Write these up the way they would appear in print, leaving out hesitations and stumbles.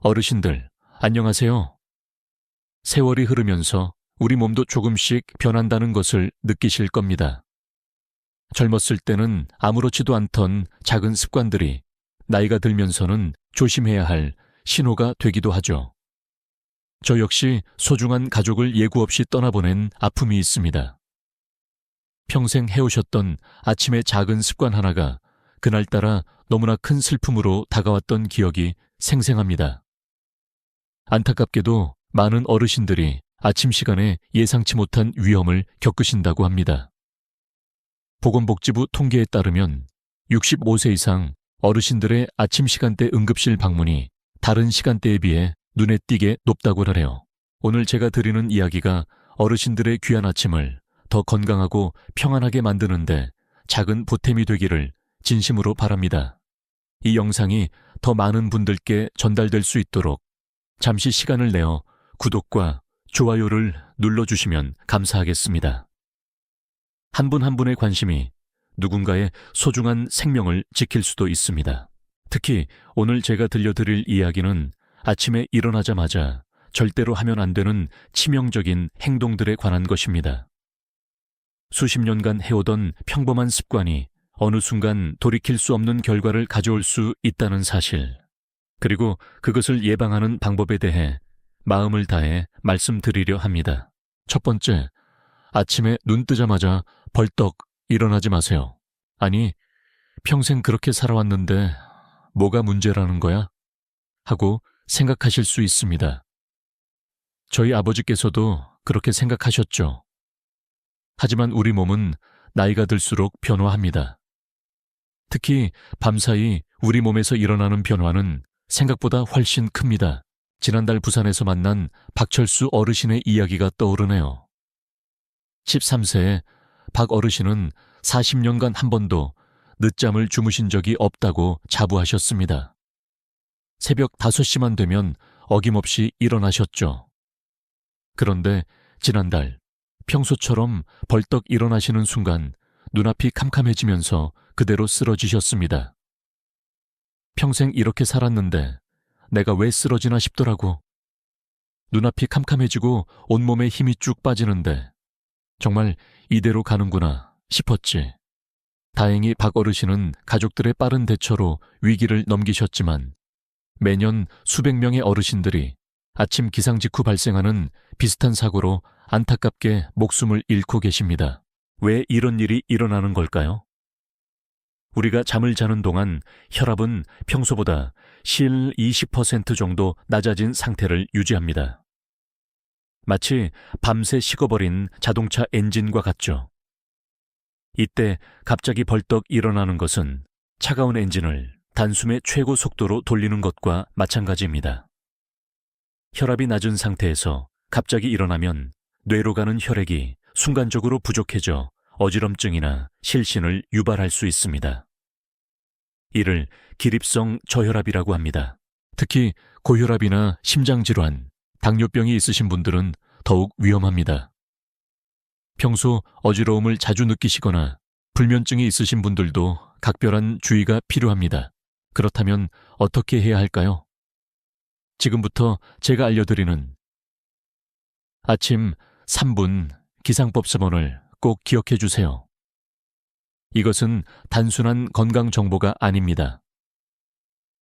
어르신들, 안녕하세요. 세월이 흐르면서 우리 몸도 조금씩 변한다는 것을 느끼실 겁니다. 젊었을 때는 아무렇지도 않던 작은 습관들이 나이가 들면서는 조심해야 할 신호가 되기도 하죠. 저 역시 소중한 가족을 예고 없이 떠나보낸 아픔이 있습니다. 평생 해오셨던 아침의 작은 습관 하나가 그날따라 너무나 큰 슬픔으로 다가왔던 기억이 생생합니다. 안타깝게도 많은 어르신들이 아침 시간에 예상치 못한 위험을 겪으신다고 합니다. 보건복지부 통계에 따르면 65세 이상 어르신들의 아침 시간대 응급실 방문이 다른 시간대에 비해 눈에 띄게 높다고 하네요. 오늘 제가 드리는 이야기가 어르신들의 귀한 아침을 더 건강하고 평안하게 만드는데 작은 보탬이 되기를 진심으로 바랍니다. 이 영상이 더 많은 분들께 전달될 수 있도록 잠시 시간을 내어 구독과 좋아요를 눌러주시면 감사하겠습니다. 한 분 한 분의 관심이 누군가의 소중한 생명을 지킬 수도 있습니다. 특히 오늘 제가 들려드릴 이야기는 아침에 일어나자마자 절대로 하면 안 되는 치명적인 행동들에 관한 것입니다. 수십 년간 해오던 평범한 습관이 어느 순간 돌이킬 수 없는 결과를 가져올 수 있다는 사실, 그리고 그것을 예방하는 방법에 대해 마음을 다해 말씀드리려 합니다. 첫 번째, 아침에 눈 뜨자마자 벌떡 일어나지 마세요. 아니, 평생 그렇게 살아왔는데 뭐가 문제라는 거야? 하고 생각하실 수 있습니다. 저희 아버지께서도 그렇게 생각하셨죠. 하지만 우리 몸은 나이가 들수록 변화합니다. 특히 밤사이 우리 몸에서 일어나는 변화는 생각보다 훨씬 큽니다. 지난달 부산에서 만난 박철수 어르신의 이야기가 떠오르네요. 13세에 박 어르신은 40년간 한 번도 늦잠을 주무신 적이 없다고 자부하셨습니다. 새벽 5시만 되면 어김없이 일어나셨죠. 그런데 지난달 평소처럼 벌떡 일어나시는 순간 눈앞이 캄캄해지면서 그대로 쓰러지셨습니다. 평생 이렇게 살았는데 내가 왜 쓰러지나 싶더라고. 눈앞이 캄캄해지고 온몸에 힘이 쭉 빠지는데 정말 이대로 가는구나 싶었지. 다행히 박 어르신은 가족들의 빠른 대처로 위기를 넘기셨지만 매년 수백 명의 어르신들이 아침 기상 직후 발생하는 비슷한 사고로 안타깝게 목숨을 잃고 계십니다. 왜 이런 일이 일어나는 걸까요? 우리가 잠을 자는 동안 혈압은 평소보다 실 20% 정도 낮아진 상태를 유지합니다. 마치 밤새 식어버린 자동차 엔진과 같죠. 이때 갑자기 벌떡 일어나는 것은 차가운 엔진을 단숨에 최고 속도로 돌리는 것과 마찬가지입니다. 혈압이 낮은 상태에서 갑자기 일어나면 뇌로 가는 혈액이 순간적으로 부족해져 어지럼증이나 실신을 유발할 수 있습니다. 이를 기립성 저혈압이라고 합니다. 특히 고혈압이나 심장질환, 당뇨병이 있으신 분들은 더욱 위험합니다. 평소 어지러움을 자주 느끼시거나 불면증이 있으신 분들도 각별한 주의가 필요합니다. 그렇다면 어떻게 해야 할까요? 지금부터 제가 알려드리는 아침 3분 기상법 3원을 꼭 기억해 주세요. 이것은 단순한 건강 정보가 아닙니다.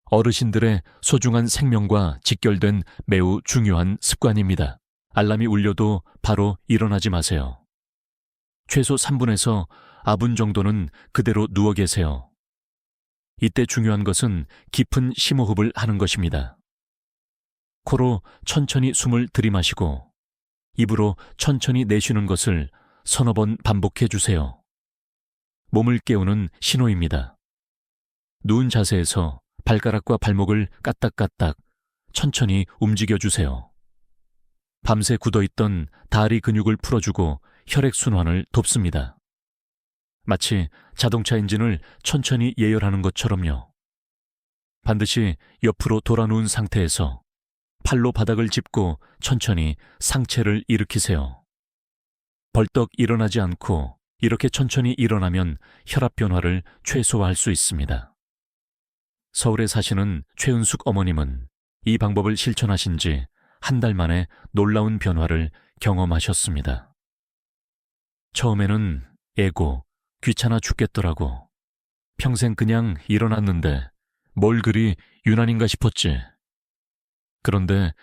어르신들의 소중한 생명과 직결된 매우 중요한 습관입니다. 알람이 울려도 바로 일어나지 마세요. 최소 3분에서 4분 정도는 그대로 누워 계세요. 이때 중요한 것은 깊은 심호흡을 하는 것입니다. 코로 천천히 숨을 들이마시고 입으로 천천히 내쉬는 것을 서너 번 반복해 주세요. 몸을 깨우는 신호입니다. 누운 자세에서 발가락과 발목을 까딱까딱 천천히 움직여주세요. 밤새 굳어있던 다리 근육을 풀어주고 혈액순환을 돕습니다. 마치 자동차 엔진을 천천히 예열하는 것처럼요. 반드시 옆으로 돌아 누운 상태에서 팔로 바닥을 짚고 천천히 상체를 일으키세요. 벌떡 일어나지 않고 이렇게 천천히 일어나면 혈압 변화를 최소화할 수 있습니다. 서울에 사시는 최은숙 어머님은 이 방법을 실천하신 지 한 달 만에 놀라운 변화를 경험하셨습니다. 처음에는 애고 귀찮아 죽겠더라고. 평생 그냥 일어났는데 뭘 그리 유난인가 싶었지. 그런데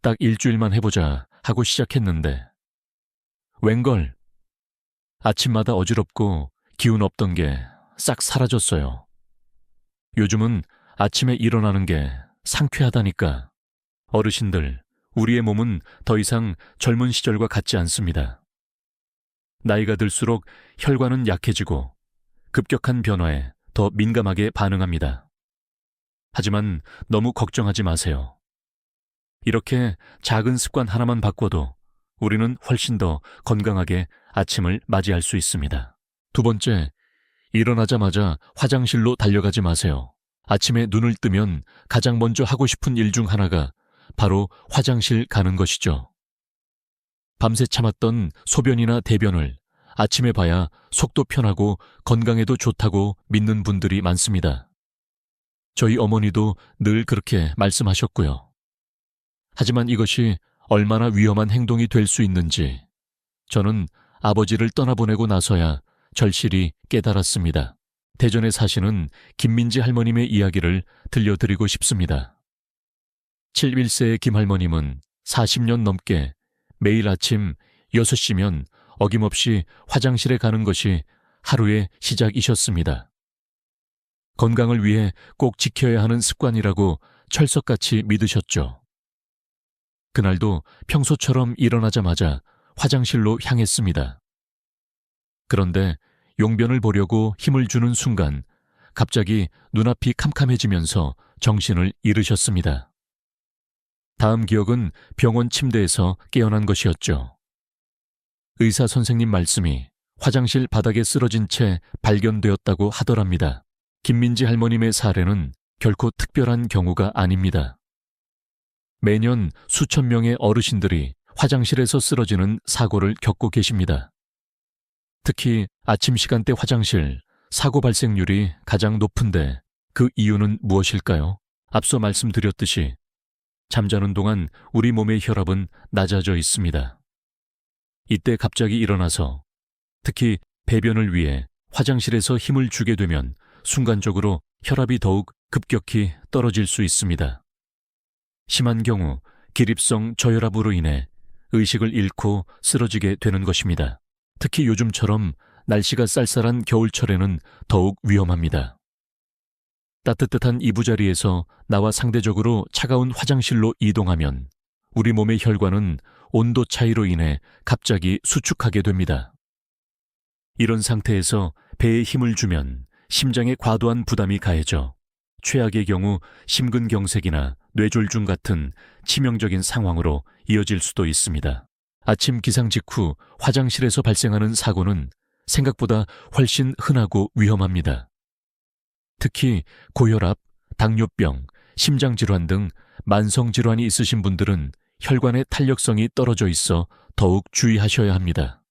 딱 일주일만 해보자 하고 시작했는데 웬걸 아침마다 어지럽고 기운 없던 게 싹 사라졌어요. 요즘은 아침에 일어나는 게 상쾌하다니까. 어르신들, 우리의 몸은 더 이상 젊은 시절과 같지 않습니다. 나이가 들수록 혈관은 약해지고 급격한 변화에 더 민감하게 반응합니다. 하지만 너무 걱정하지 마세요. 이렇게 작은 습관 하나만 바꿔도 우리는 훨씬 더 건강하게 아침을 맞이할 수 있습니다. 두 번째, 일어나자마자 화장실로 달려가지 마세요. 아침에 눈을 뜨면 가장 먼저 하고 싶은 일 중 하나가 바로 화장실 가는 것이죠. 밤새 참았던 소변이나 대변을 아침에 봐야 속도 편하고 건강에도 좋다고 믿는 분들이 많습니다. 저희 어머니도 늘 그렇게 말씀하셨고요. 하지만 이것이 얼마나 위험한 행동이 될 수 있는지 저는 아버지를 떠나보내고 나서야 절실히 깨달았습니다. 대전에 사시는 김민지 할머님의 이야기를 들려드리고 싶습니다. 71세의 김 할머님은 40년 넘게 매일 아침 6시면 어김없이 화장실에 가는 것이 하루의 시작이셨습니다. 건강을 위해 꼭 지켜야 하는 습관이라고 철석같이 믿으셨죠. 그날도 평소처럼 일어나자마자 화장실로 향했습니다. 그런데 용변을 보려고 힘을 주는 순간 갑자기 눈앞이 캄캄해지면서 정신을 잃으셨습니다. 다음 기억은 병원 침대에서 깨어난 것이었죠. 의사 선생님 말씀이 화장실 바닥에 쓰러진 채 발견되었다고 하더랍니다. 김민지 할머님의 사례는 결코 특별한 경우가 아닙니다. 매년 수천 명의 어르신들이 화장실에서 쓰러지는 사고를 겪고 계십니다. 특히 아침 시간대 화장실, 사고 발생률이 가장 높은데 그 이유는 무엇일까요? 앞서 말씀드렸듯이 잠자는 동안 우리 몸의 혈압은 낮아져 있습니다. 이때 갑자기 일어나서 특히 배변을 위해 화장실에서 힘을 주게 되면 순간적으로 혈압이 더욱 급격히 떨어질 수 있습니다. 심한 경우 기립성 저혈압으로 인해 의식을 잃고 쓰러지게 되는 것입니다. 특히 요즘처럼 날씨가 쌀쌀한 겨울철에는 더욱 위험합니다. 따뜻한 이부자리에서 나와 상대적으로 차가운 화장실로 이동하면 우리 몸의 혈관은 온도 차이로 인해 갑자기 수축하게 됩니다. 이런 상태에서 배에 힘을 주면 심장에 과도한 부담이 가해져 최악의 경우 심근경색이나 뇌졸중 같은 치명적인 상황으로 이어질 수도 있습니다. 아침 기상 직후 화장실에서 발생하는 사고는 생각보다 훨씬 흔하고 위험합니다. 특히 고혈압, 당뇨병, 심장질환 등 만성질환이 있으신 분들은 혈관의 탄력성이 떨어져 있어 더욱 주의하셔야 합니다.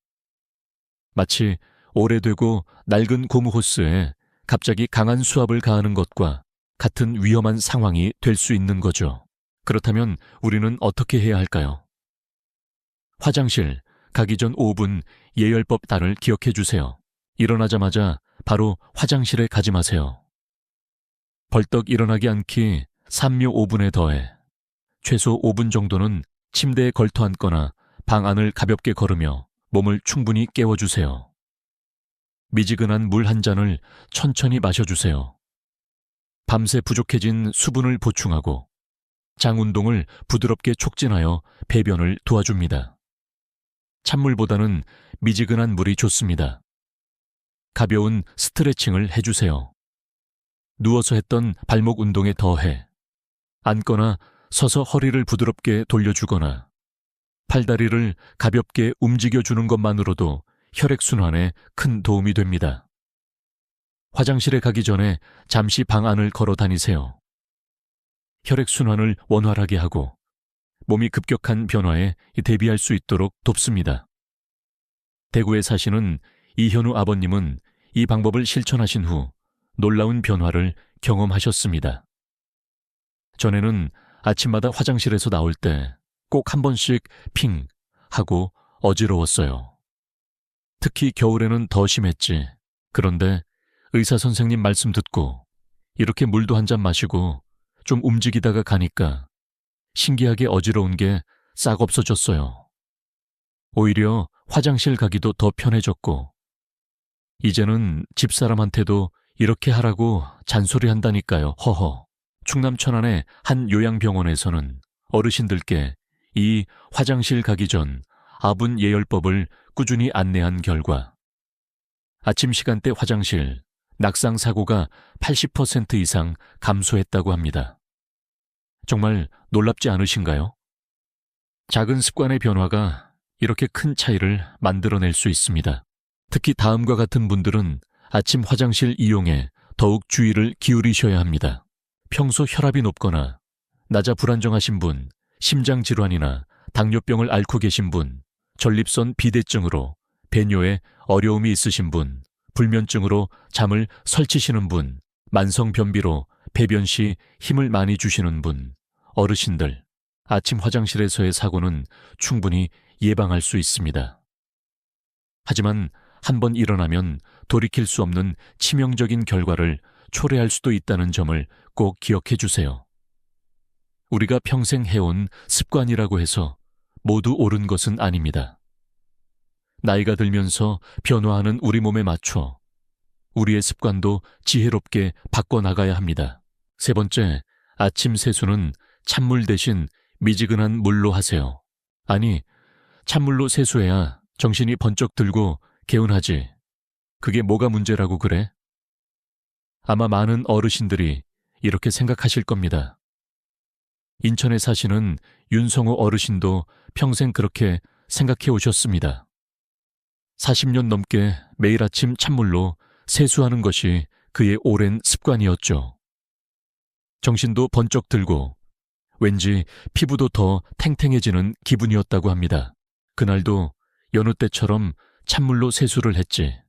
마치 오래되고 낡은 고무 호스에 갑자기 강한 수압을 가하는 것과 같은 위험한 상황이 될 수 있는 거죠. 그렇다면 우리는 어떻게 해야 할까요? 화장실 가기 전 5분 예열법 단을 기억해 주세요. 일어나자마자 바로 화장실에 가지 마세요. 벌떡 일어나기 않기 3묘 5분에 더해 최소 5분 정도는 침대에 걸터 앉거나 방 안을 가볍게 걸으며 몸을 충분히 깨워주세요. 미지근한 물 한 잔을 천천히 마셔주세요. 밤새 부족해진 수분을 보충하고 장 운동을 부드럽게 촉진하여 배변을 도와줍니다. 찬물보다는 미지근한 물이 좋습니다. 가벼운 스트레칭을 해주세요. 누워서 했던 발목 운동에 더해 앉거나 서서 허리를 부드럽게 돌려주거나 팔다리를 가볍게 움직여주는 것만으로도 혈액순환에 큰 도움이 됩니다. 화장실에 가기 전에 잠시 방 안을 걸어 다니세요. 혈액순환을 원활하게 하고 몸이 급격한 변화에 대비할 수 있도록 돕습니다. 대구에 사시는 이현우 아버님은 이 방법을 실천하신 후 놀라운 변화를 경험하셨습니다. 전에는 아침마다 화장실에서 나올 때 꼭 한 번씩 핑 하고 어지러웠어요. 특히 겨울에는 더 심했지. 그런데 의사 선생님 말씀 듣고 이렇게 물도 한 잔 마시고 좀 움직이다가 가니까 신기하게 어지러운 게 싹 없어졌어요. 오히려 화장실 가기도 더 편해졌고, 이제는 집사람한테도 이렇게 하라고 잔소리한다니까요. 허허. 충남 천안의 한 요양병원에서는 어르신들께 이 화장실 가기 전 아분 예열법을 꾸준히 안내한 결과 아침 시간대 화장실 낙상 사고가 80% 이상 감소했다고 합니다. 정말 놀랍지 않으신가요? 작은 습관의 변화가 이렇게 큰 차이를 만들어낼 수 있습니다. 특히 다음과 같은 분들은 아침 화장실 이용에 더욱 주의를 기울이셔야 합니다. 평소 혈압이 높거나 낮아 불안정하신 분, 심장질환이나 당뇨병을 앓고 계신 분, 전립선 비대증으로 배뇨에 어려움이 있으신 분, 불면증으로 잠을 설치시는 분, 만성 변비로 배변 시 힘을 많이 주시는 분, 어르신들, 아침 화장실에서의 사고는 충분히 예방할 수 있습니다. 하지만 한번 일어나면 돌이킬 수 없는 치명적인 결과를 초래할 수도 있다는 점을 꼭 기억해 주세요. 우리가 평생 해온 습관이라고 해서 모두 옳은 것은 아닙니다. 나이가 들면서 변화하는 우리 몸에 맞춰 우리의 습관도 지혜롭게 바꿔나가야 합니다. 세 번째, 아침 세수는 찬물 대신 미지근한 물로 하세요. 아니, 찬물로 세수해야 정신이 번쩍 들고 개운하지. 그게 뭐가 문제라고 그래? 아마 많은 어르신들이 이렇게 생각하실 겁니다. 인천에 사시는 윤성호 어르신도 평생 그렇게 생각해 오셨습니다. 40년 넘게 매일 아침 찬물로 세수하는 것이 그의 오랜 습관이었죠. 정신도 번쩍 들고 왠지 피부도 더 탱탱해지는 기분이었다고 합니다. 그날도 여느 때처럼 찬물로 세수를 했지.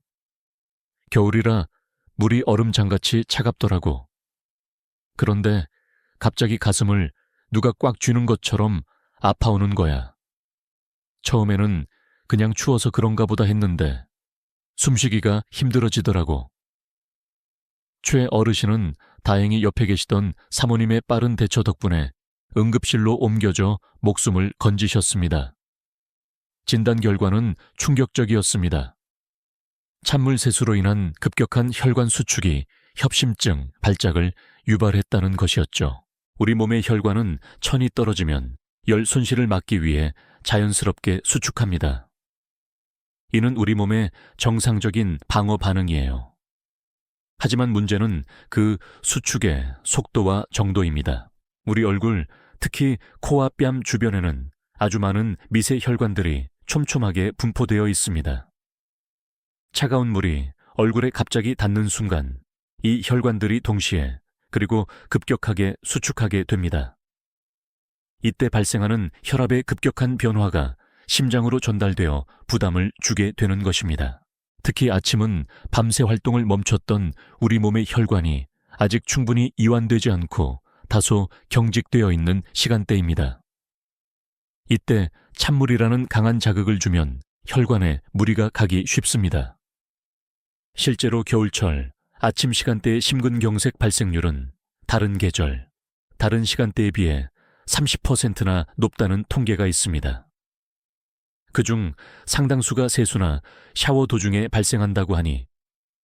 겨울이라 물이 얼음장같이 차갑더라고. 그런데 갑자기 가슴을 누가 꽉 쥐는 것처럼 아파오는 거야. 처음에는 그냥 추워서 그런가 보다 했는데 숨쉬기가 힘들어지더라고. 최 어르신은 다행히 옆에 계시던 사모님의 빠른 대처 덕분에 응급실로 옮겨져 목숨을 건지셨습니다. 진단 결과는 충격적이었습니다. 찬물 세수로 인한 급격한 혈관 수축이 협심증 발작을 유발했다는 것이었죠. 우리 몸의 혈관은 천이 떨어지면 열 손실을 막기 위해 자연스럽게 수축합니다. 이는 우리 몸의 정상적인 방어 반응이에요. 하지만 문제는 그 수축의 속도와 정도입니다. 우리 얼굴, 특히 코와 뺨 주변에는 아주 많은 미세 혈관들이 촘촘하게 분포되어 있습니다. 차가운 물이 얼굴에 갑자기 닿는 순간 이 혈관들이 동시에 그리고 급격하게 수축하게 됩니다. 이때 발생하는 혈압의 급격한 변화가 심장으로 전달되어 부담을 주게 되는 것입니다. 특히 아침은 밤새 활동을 멈췄던 우리 몸의 혈관이 아직 충분히 이완되지 않고 다소 경직되어 있는 시간대입니다. 이때 찬물이라는 강한 자극을 주면 혈관에 무리가 가기 쉽습니다. 실제로 겨울철 아침 시간대의 심근경색 발생률은 다른 계절, 다른 시간대에 비해 30%나 높다는 통계가 있습니다. 그중 상당수가 세수나 샤워 도중에 발생한다고 하니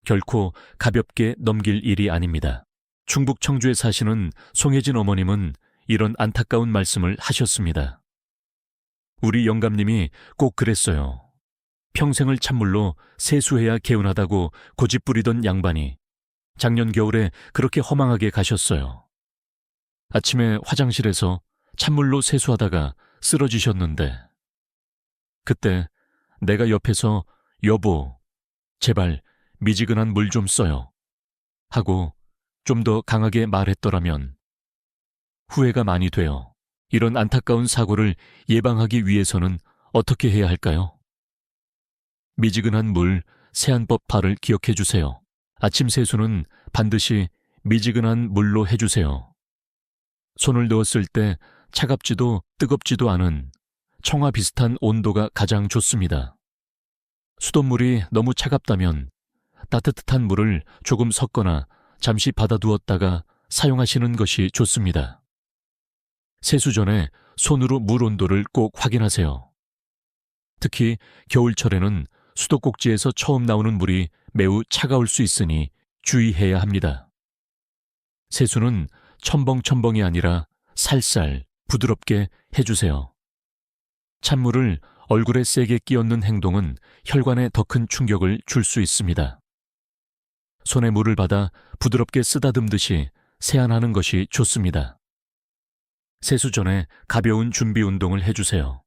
결코 가볍게 넘길 일이 아닙니다. 충북 청주에 사시는 송혜진 어머님은 이런 안타까운 말씀을 하셨습니다. 우리 영감님이 꼭 그랬어요. 평생을 찬물로 세수해야 개운하다고 고집부리던 양반이 작년 겨울에 그렇게 허망하게 가셨어요. 아침에 화장실에서 찬물로 세수하다가 쓰러지셨는데 그때 내가 옆에서 여보, 제발 미지근한 물 좀 써요 하고 좀 더 강하게 말했더라면 후회가 많이 돼요. 이런 안타까운 사고를 예방하기 위해서는 어떻게 해야 할까요? 미지근한 물 세안법 발을 기억해 주세요. 아침 세수는 반드시 미지근한 물로 해주세요. 손을 넣었을 때 차갑지도 뜨겁지도 않은 청아 비슷한 온도가 가장 좋습니다. 수돗물이 너무 차갑다면 따뜻한 물을 조금 섞거나 잠시 받아두었다가 사용하시는 것이 좋습니다. 세수 전에 손으로 물 온도를 꼭 확인하세요. 특히 겨울철에는 수도꼭지에서 처음 나오는 물이 매우 차가울 수 있으니 주의해야 합니다. 세수는 첨벙첨벙이 아니라 살살 부드럽게 해주세요. 찬물을 얼굴에 세게 끼얹는 행동은 혈관에 더 큰 충격을 줄 수 있습니다. 손에 물을 받아 부드럽게 쓰다듬듯이 세안하는 것이 좋습니다. 세수 전에 가벼운 준비 운동을 해주세요.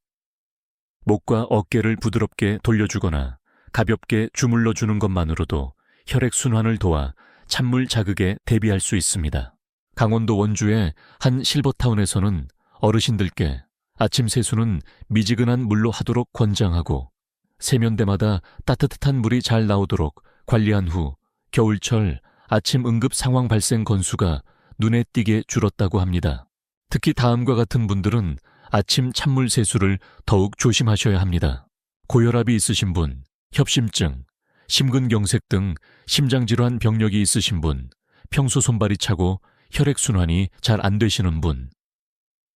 목과 어깨를 부드럽게 돌려주거나 가볍게 주물러 주는 것만으로도 혈액순환을 도와 찬물 자극에 대비할 수 있습니다. 강원도 원주의 한 실버타운에서는 어르신들께 아침 세수는 미지근한 물로 하도록 권장하고 세면대마다 따뜻한 물이 잘 나오도록 관리한 후 겨울철 아침 응급 상황 발생 건수가 눈에 띄게 줄었다고 합니다. 특히 다음과 같은 분들은 아침 찬물 세수를 더욱 조심하셔야 합니다. 고혈압이 있으신 분, 협심증, 심근경색 등 심장질환 병력이 있으신 분, 평소 손발이 차고 혈액순환이 잘 안 되시는 분,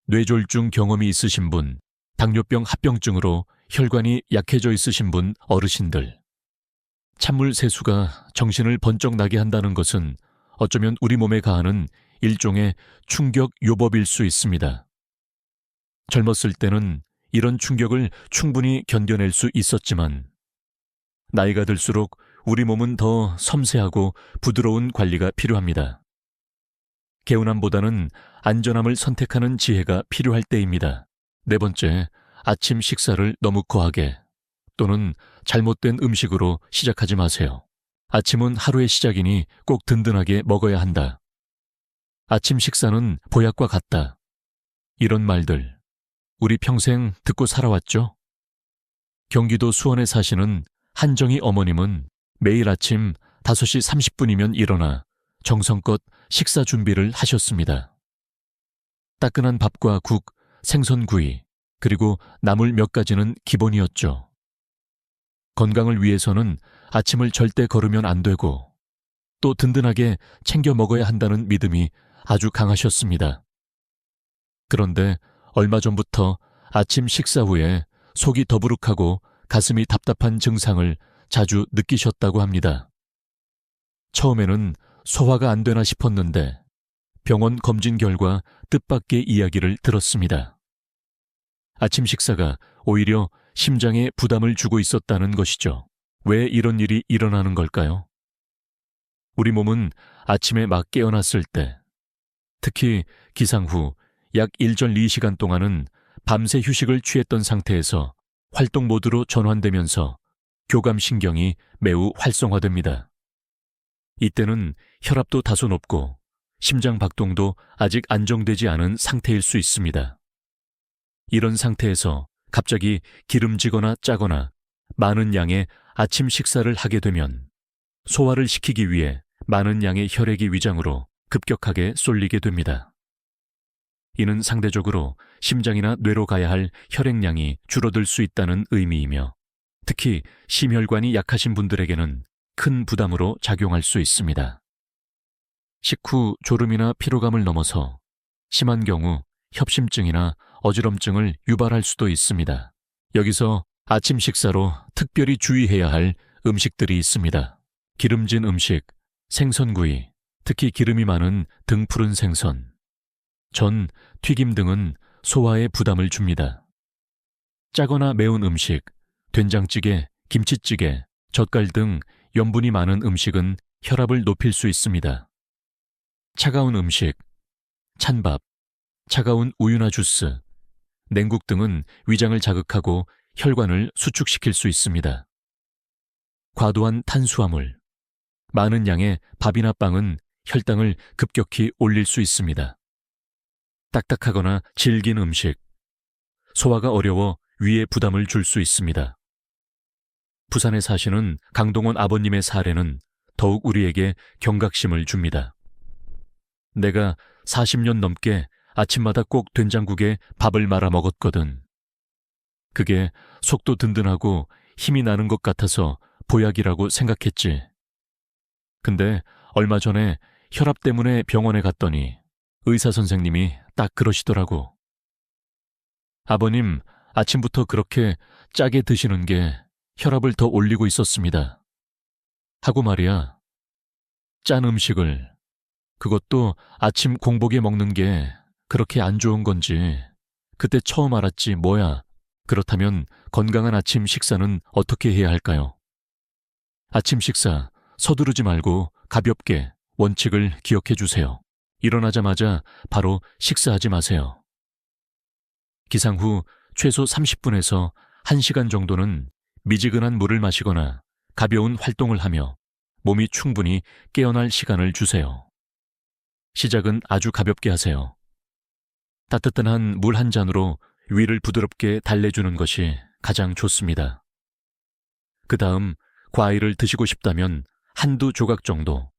뇌졸중 경험이 있으신 분, 당뇨병 합병증으로 혈관이 약해져 있으신 분, 어르신들. 찬물 세수가 정신을 번쩍 나게 한다는 것은 어쩌면 우리 몸에 가하는 일종의 충격 요법일 수 있습니다. 젊었을 때는 이런 충격을 충분히 견뎌낼 수 있었지만 나이가 들수록 우리 몸은 더 섬세하고 부드러운 관리가 필요합니다. 개운함보다는 안전함을 선택하는 지혜가 필요할 때입니다. 네 번째, 아침 식사를 너무 거하게 또는 잘못된 음식으로 시작하지 마세요. 아침은 하루의 시작이니 꼭 든든하게 먹어야 한다. 아침 식사는 보약과 같다. 이런 말들, 우리 평생 듣고 살아왔죠? 경기도 수원에 사시는 한정희 어머님은 매일 아침 5시 30분이면 일어나 정성껏 식사 준비를 하셨습니다. 따끈한 밥과 국, 생선구이, 그리고 나물 몇 가지는 기본이었죠. 건강을 위해서는 아침을 절대 거르면 안 되고 또 든든하게 챙겨 먹어야 한다는 믿음이 아주 강하셨습니다. 그런데 얼마 전부터 아침 식사 후에 속이 더부룩하고 가슴이 답답한 증상을 자주 느끼셨다고 합니다. 처음에는 소화가 안 되나 싶었는데 병원 검진 결과 뜻밖의 이야기를 들었습니다. 아침 식사가 오히려 심장에 부담을 주고 있었다는 것이죠. 왜 이런 일이 일어나는 걸까요? 우리 몸은 아침에 막 깨어났을 때, 특히 기상 후 약 1.2시간 동안은 밤새 휴식을 취했던 상태에서 활동 모드로 전환되면서 교감신경이 매우 활성화됩니다. 이때는 혈압도 다소 높고 심장 박동도 아직 안정되지 않은 상태일 수 있습니다. 이런 상태에서 갑자기 기름지거나 짜거나 많은 양의 아침 식사를 하게 되면 소화를 시키기 위해 많은 양의 혈액이 위장으로 급격하게 쏠리게 됩니다. 이는 상대적으로 심장이나 뇌로 가야 할 혈액량이 줄어들 수 있다는 의미이며 특히 심혈관이 약하신 분들에게는 큰 부담으로 작용할 수 있습니다. 식후 졸음이나 피로감을 넘어서 심한 경우 협심증이나 어지럼증을 유발할 수도 있습니다. 여기서 아침 식사로 특별히 주의해야 할 음식들이 있습니다. 기름진 음식, 생선구이, 특히 기름이 많은 등푸른 생선, 전, 튀김 등은 소화에 부담을 줍니다. 짜거나 매운 음식, 된장찌개, 김치찌개, 젓갈 등 염분이 많은 음식은 혈압을 높일 수 있습니다. 차가운 음식, 찬밥, 차가운 우유나 주스, 냉국 등은 위장을 자극하고 혈관을 수축시킬 수 있습니다. 과도한 탄수화물, 많은 양의 밥이나 빵은 혈당을 급격히 올릴 수 있습니다. 딱딱하거나 질긴 음식, 소화가 어려워 위에 부담을 줄 수 있습니다. 부산에 사시는 강동원 아버님의 사례는 더욱 우리에게 경각심을 줍니다. 내가 40년 넘게 아침마다 꼭 된장국에 밥을 말아 먹었거든. 그게 속도 든든하고 힘이 나는 것 같아서 보약이라고 생각했지. 근데 얼마 전에 혈압 때문에 병원에 갔더니 의사 선생님이 딱 그러시더라고. 아버님, 아침부터 그렇게 짜게 드시는 게 혈압을 더 올리고 있었습니다. 하고 말이야. 짠 음식을, 그것도 아침 공복에 먹는 게 그렇게 안 좋은 건지 그때 처음 알았지 뭐야. 그렇다면 건강한 아침 식사는 어떻게 해야 할까요? 아침 식사 서두르지 말고 가볍게 원칙을 기억해 주세요. 일어나자마자 바로 식사하지 마세요. 기상 후 최소 30분에서 1시간 정도는 미지근한 물을 마시거나 가벼운 활동을 하며 몸이 충분히 깨어날 시간을 주세요. 시작은 아주 가볍게 하세요. 따뜻한 물 한 잔으로 위를 부드럽게 달래주는 것이 가장 좋습니다. 그 다음 과일을 드시고 싶다면 한두 조각 정도,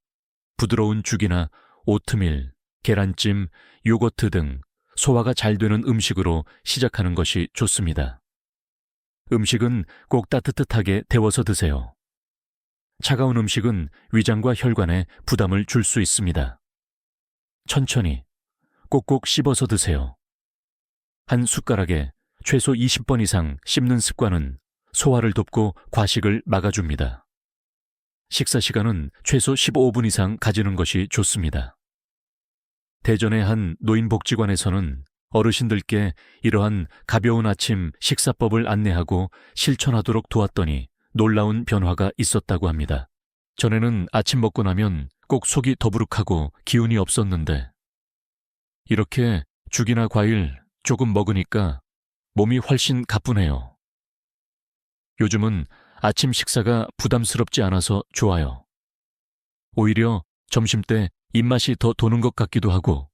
부드러운 죽이나 오트밀, 계란찜, 요거트 등 소화가 잘 되는 음식으로 시작하는 것이 좋습니다. 음식은 꼭 따뜻하게 데워서 드세요. 차가운 음식은 위장과 혈관에 부담을 줄 수 있습니다. 천천히, 꼭꼭 씹어서 드세요. 한 숟가락에 최소 20번 이상 씹는 습관은 소화를 돕고 과식을 막아줍니다. 식사 시간은 최소 15분 이상 가지는 것이 좋습니다. 대전의 한 노인복지관에서는 어르신들께 이러한 가벼운 아침 식사법을 안내하고 실천하도록 도왔더니 놀라운 변화가 있었다고 합니다. 전에는 아침 먹고 나면 꼭 속이 더부룩하고 기운이 없었는데 이렇게 죽이나 과일 조금 먹으니까 몸이 훨씬 가뿐해요. 요즘은 아침 식사가 부담스럽지 않아서 좋아요. 오히려 점심때 입맛이 더 도는 것 같기도 하고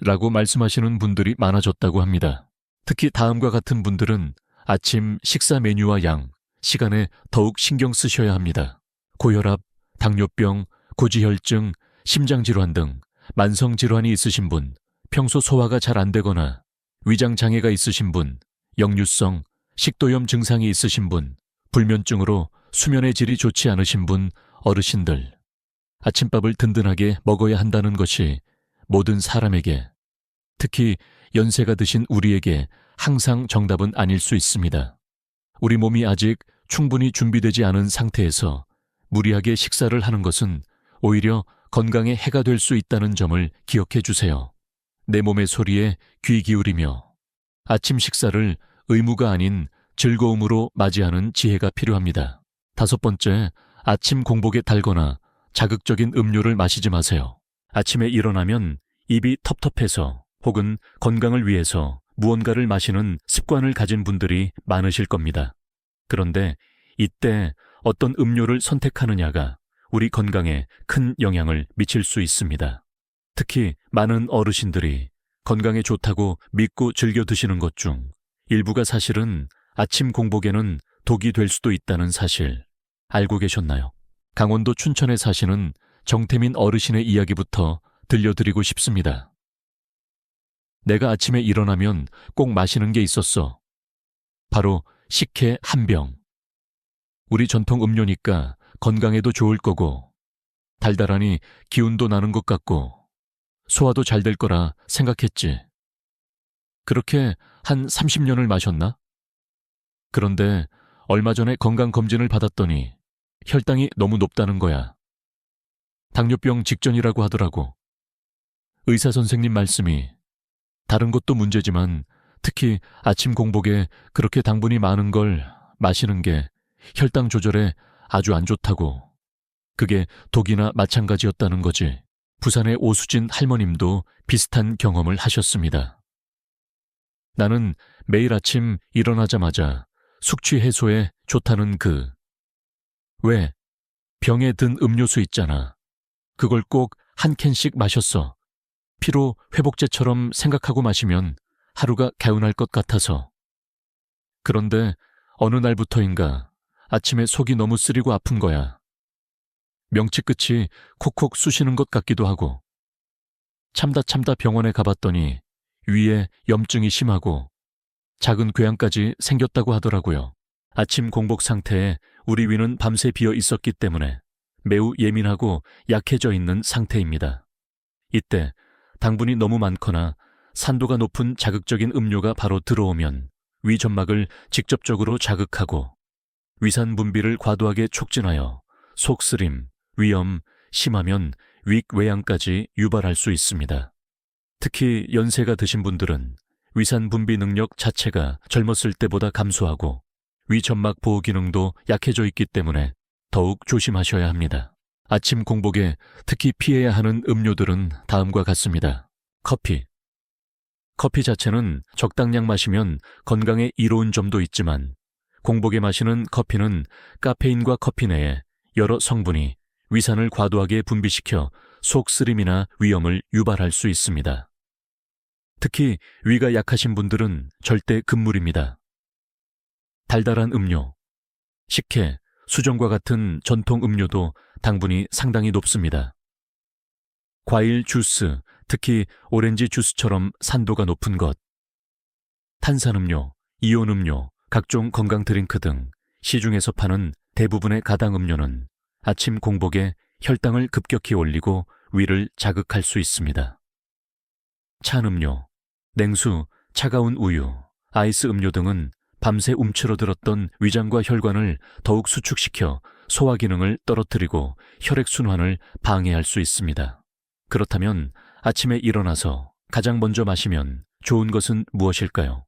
라고 말씀하시는 분들이 많아졌다고 합니다. 특히 다음과 같은 분들은 아침 식사 메뉴와 양, 시간에 더욱 신경 쓰셔야 합니다. 고혈압, 당뇨병, 고지혈증, 심장질환 등 만성질환이 있으신 분, 평소 소화가 잘 안 되거나 위장장애가 있으신 분, 역류성, 식도염 증상이 있으신 분, 불면증으로 수면의 질이 좋지 않으신 분, 어르신들. 아침밥을 든든하게 먹어야 한다는 것이 모든 사람에게, 특히 연세가 드신 우리에게 항상 정답은 아닐 수 있습니다. 우리 몸이 아직 충분히 준비되지 않은 상태에서 무리하게 식사를 하는 것은 오히려 건강에 해가 될 수 있다는 점을 기억해 주세요. 내 몸의 소리에 귀 기울이며 아침 식사를 의무가 아닌 즐거움으로 맞이하는 지혜가 필요합니다. 5번째, 아침 공복에 달거나 자극적인 음료를 마시지 마세요. 아침에 일어나면 입이 텁텁해서 혹은 건강을 위해서 무언가를 마시는 습관을 가진 분들이 많으실 겁니다. 그런데 이때 어떤 음료를 선택하느냐가 우리 건강에 큰 영향을 미칠 수 있습니다. 특히 많은 어르신들이 건강에 좋다고 믿고 즐겨 드시는 것 중 일부가 사실은 아침 공복에는 독이 될 수도 있다는 사실 알고 계셨나요? 강원도 춘천에 사시는 정태민 어르신의 이야기부터 들려드리고 싶습니다. 내가 아침에 일어나면 꼭 마시는 게 있었어. 바로 식혜 한 병. 우리 전통 음료니까 건강에도 좋을 거고 달달하니 기운도 나는 것 같고 소화도 잘 될 거라 생각했지. 그렇게 한 30년을 마셨나? 그런데 얼마 전에 건강검진을 받았더니 혈당이 너무 높다는 거야. 당뇨병 직전이라고 하더라고. 의사 선생님 말씀이 다른 것도 문제지만 특히 아침 공복에 그렇게 당분이 많은 걸 마시는 게 혈당 조절에 아주 안 좋다고. 그게 독이나 마찬가지였다는 거지. 부산의 오수진 할머님도 비슷한 경험을 하셨습니다. 나는 매일 아침 일어나자마자 숙취 해소에 좋다는 왜 병에 든 음료수 있잖아. 그걸 꼭 한 캔씩 마셨어. 피로 회복제처럼 생각하고 마시면 하루가 개운할 것 같아서. 그런데 어느 날부터인가 아침에 속이 너무 쓰리고 아픈 거야. 명치 끝이 콕콕 쑤시는 것 같기도 하고. 참다 병원에 가봤더니 위에 염증이 심하고 작은 궤양까지 생겼다고 하더라고요. 아침 공복 상태에 우리 위는 밤새 비어 있었기 때문에 매우 예민하고 약해져 있는 상태입니다. 이때 당분이 너무 많거나 산도가 높은 자극적인 음료가 바로 들어오면 위 점막을 직접적으로 자극하고 위산 분비를 과도하게 촉진하여 속쓰림, 위염, 심하면 윅외양까지 유발할 수 있습니다. 특히 연세가 드신 분들은 위산 분비 능력 자체가 젊었을 때보다 감소하고 위 점막 보호 기능도 약해져 있기 때문에 더욱 조심하셔야 합니다. 아침 공복에 특히 피해야 하는 음료들은 다음과 같습니다. 커피. 커피 자체는 적당량 마시면 건강에 이로운 점도 있지만 공복에 마시는 커피는 카페인과 커피 내에 여러 성분이 위산을 과도하게 분비시켜 속쓰림이나 위염을 유발할 수 있습니다. 특히 위가 약하신 분들은 절대 금물입니다. 달달한 음료, 식혜, 수정과 같은 전통 음료도 당분이 상당히 높습니다. 과일 주스, 특히 오렌지 주스처럼 산도가 높은 것, 탄산음료, 이온음료, 각종 건강 드링크 등 시중에서 파는 대부분의 가당 음료는 아침 공복에 혈당을 급격히 올리고 위를 자극할 수 있습니다. 찬 음료, 냉수, 차가운 우유, 아이스 음료 등은 밤새 움츠러들었던 위장과 혈관을 더욱 수축시켜 소화 기능을 떨어뜨리고 혈액순환을 방해할 수 있습니다. 그렇다면 아침에 일어나서 가장 먼저 마시면 좋은 것은 무엇일까요?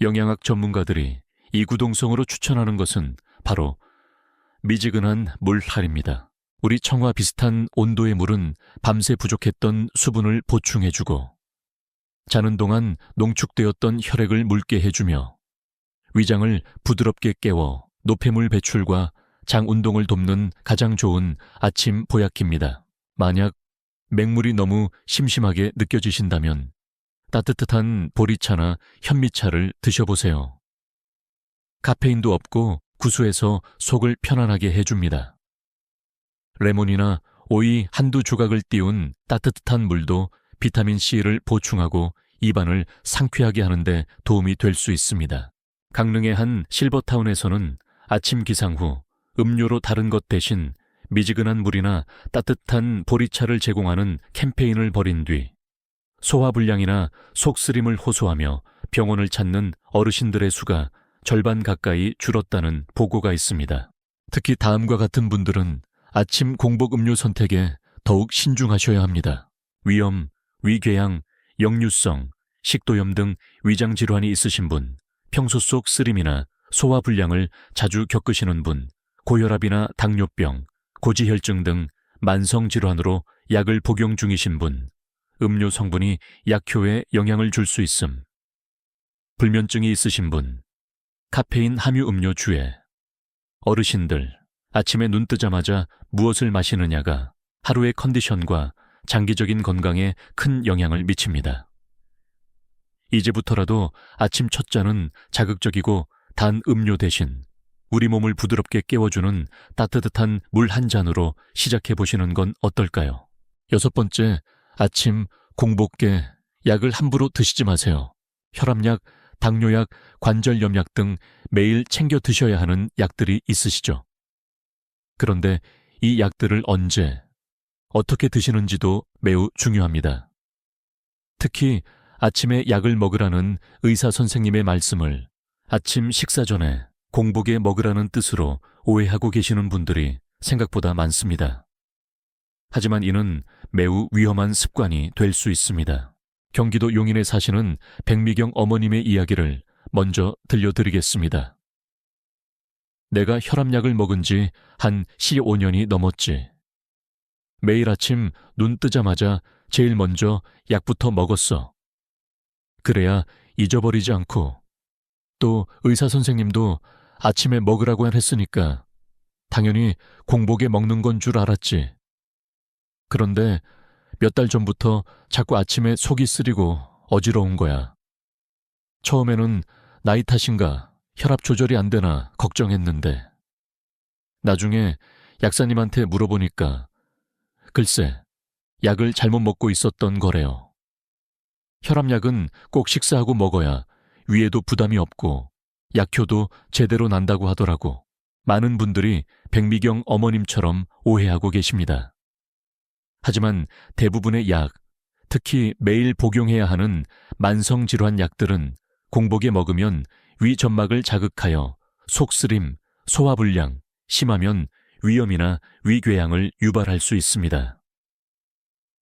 영양학 전문가들이 이구동성으로 추천하는 것은 바로 미지근한 물할입니다. 우리 청과 비슷한 온도의 물은 밤새 부족했던 수분을 보충해주고 자는 동안 농축되었던 혈액을 묽게 해주며 위장을 부드럽게 깨워 노폐물 배출과 장 운동을 돕는 가장 좋은 아침 보약기입니다. 만약 맹물이 너무 심심하게 느껴지신다면 따뜻한 보리차나 현미차를 드셔보세요. 카페인도 없고 구수해서 속을 편안하게 해줍니다. 레몬이나 오이 한두 조각을 띄운 따뜻한 물도 비타민C를 보충하고 입안을 상쾌하게 하는데 도움이 될 수 있습니다. 강릉의 한 실버타운에서는 아침 기상 후 음료로 다른 것 대신 미지근한 물이나 따뜻한 보리차를 제공하는 캠페인을 벌인 뒤 소화불량이나 속쓰림을 호소하며 병원을 찾는 어르신들의 수가 절반 가까이 줄었다는 보고가 있습니다. 특히 다음과 같은 분들은 아침 공복 음료 선택에 더욱 신중하셔야 합니다. 위염, 위궤양, 역류성, 식도염 등 위장질환이 있으신 분, 평소 속 쓰림이나 소화불량을 자주 겪으시는 분, 고혈압이나 당뇨병, 고지혈증 등 만성질환으로 약을 복용 중이신 분, 음료 성분이 약효에 영향을 줄 수 있음, 불면증이 있으신 분, 카페인 함유 음료 주의, 어르신들, 아침에 눈 뜨자마자 무엇을 마시느냐가 하루의 컨디션과 장기적인 건강에 큰 영향을 미칩니다. 이제부터라도 아침 첫 잔은 자극적이고 단 음료 대신 우리 몸을 부드럽게 깨워주는 따뜻한 물 한 잔으로 시작해보시는 건 어떨까요? 6번째, 아침 공복께 약을 함부로 드시지 마세요. 혈압약, 당뇨약, 관절염약 등 매일 챙겨 드셔야 하는 약들이 있으시죠? 그런데 이 약들을 언제, 어떻게 드시는지도 매우 중요합니다. 특히 아침에 약을 먹으라는 의사 선생님의 말씀을 아침 식사 전에 공복에 먹으라는 뜻으로 오해하고 계시는 분들이 생각보다 많습니다. 하지만 이는 매우 위험한 습관이 될 수 있습니다. 경기도 용인에 사시는 백미경 어머님의 이야기를 먼저 들려드리겠습니다. 내가 혈압약을 먹은 지 한 15년이 넘었지. 매일 아침 눈 뜨자마자 제일 먼저 약부터 먹었어. 그래야 잊어버리지 않고 또 의사 선생님도 아침에 먹으라고 했으니까 당연히 공복에 먹는 건 줄 알았지. 그런데 몇 달 전부터 자꾸 아침에 속이 쓰리고 어지러운 거야. 처음에는 나이 탓인가 혈압 조절이 안 되나 걱정했는데 나중에 약사님한테 물어보니까 글쎄 약을 잘못 먹고 있었던 거래요. 혈압약은 꼭 식사하고 먹어야 위에도 부담이 없고 약효도 제대로 난다고 하더라고. 많은 분들이 백미경 어머님처럼 오해하고 계십니다. 하지만 대부분의 약, 특히 매일 복용해야 하는 만성질환 약들은 공복에 먹으면 위 점막을 자극하여 속쓰림, 소화불량, 심하면 위염이나 위궤양을 유발할 수 있습니다.